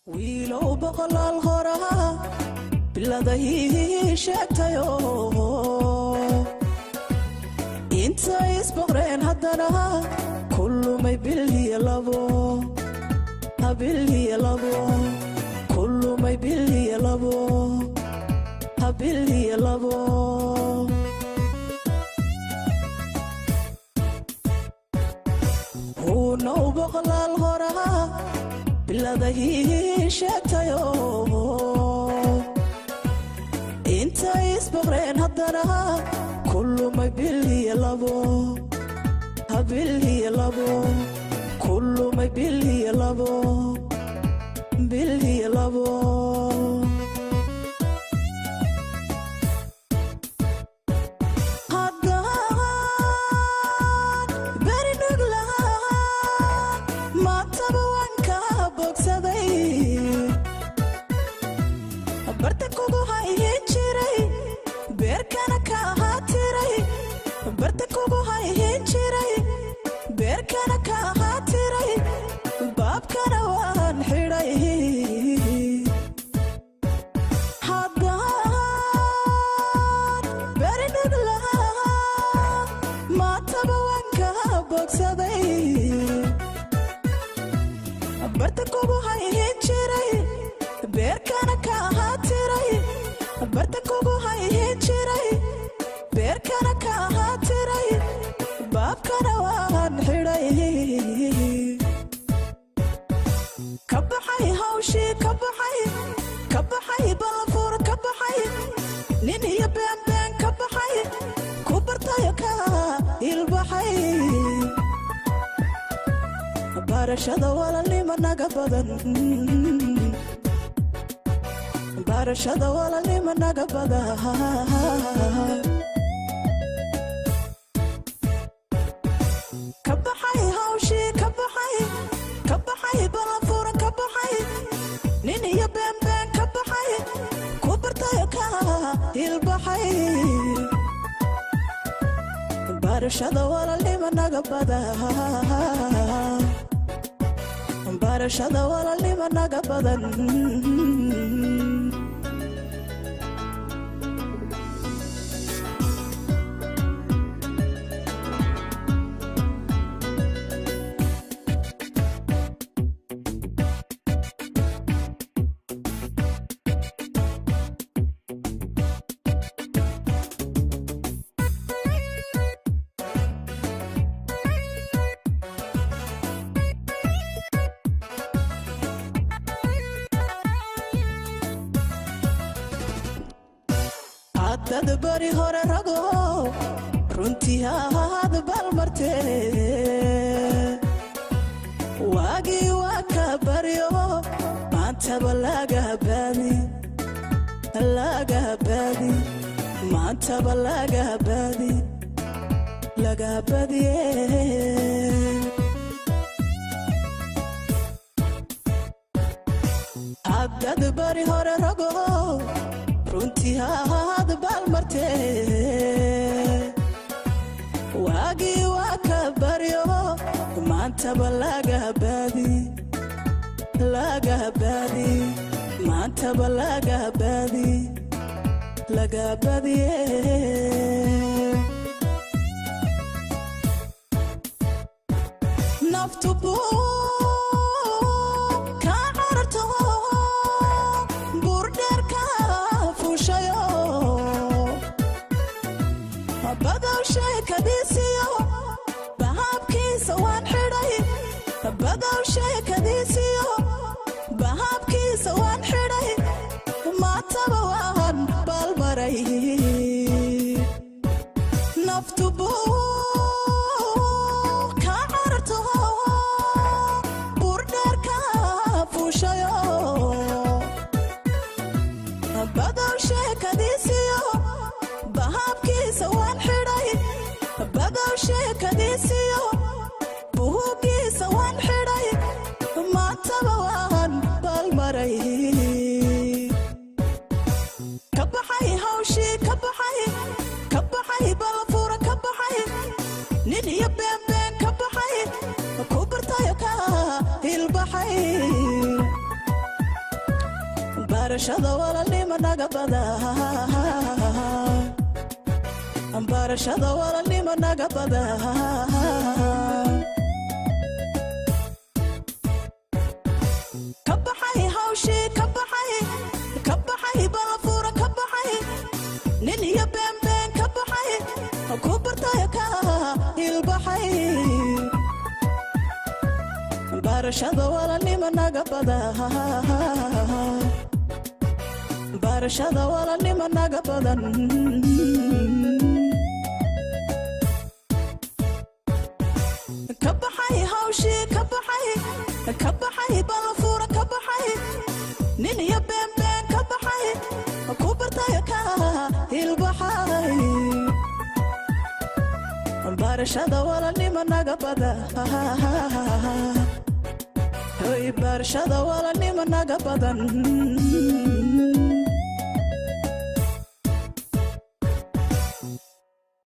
wiilow boqolaal horaa biladayii sheegtayo intay isboqreen haddana kullumay bilhiya labo habilhiya labo kullumay bilhiya labo habilhiya labo huunow boqolaal horaa biladayii sheegtayo intay isboqreen haddana kullumay bilhiya labo habilhiya labo kullumay bilhiya labo bilhiya labo barashada walaalnimo naga badan barashada walaalnimo naga badan kabaxay hawshi kabaxay balafur kabaxay nin iyo been kabaxay ku bartayo ka ilbaxay barashada walaalnimo naga badan barashada walaalnimo naga badan bari hore rago runtii aad balmarte waagi waka baryo maanta balaga baadi maanta balaga baadi laga baadiye haddad bari hore rago runtii aad balmarte waagi waka baryo maanta balaga baadi maanta balaga baadi laga baadiye naftu بدل شيكديسيو بهابكيسا وان حري ما تبوان بالمري نفتبو كعرتو barashada walaalnimo naga badan barashada walaalnimo naga badan kabaxay hawshi kabaxay baafuura kabaxay nin iyo been kabaxay ku bartay ka ilbaxay barashada walaalnimo naga badan barashada walaalnimo naga badan kabaxay hawshi kabaxay baafuura kabaxay nin iyo been kabaxay ku bartay ka ilbaxay barashada walaalnimo naga badan hoy barashada walaalnimo naga badan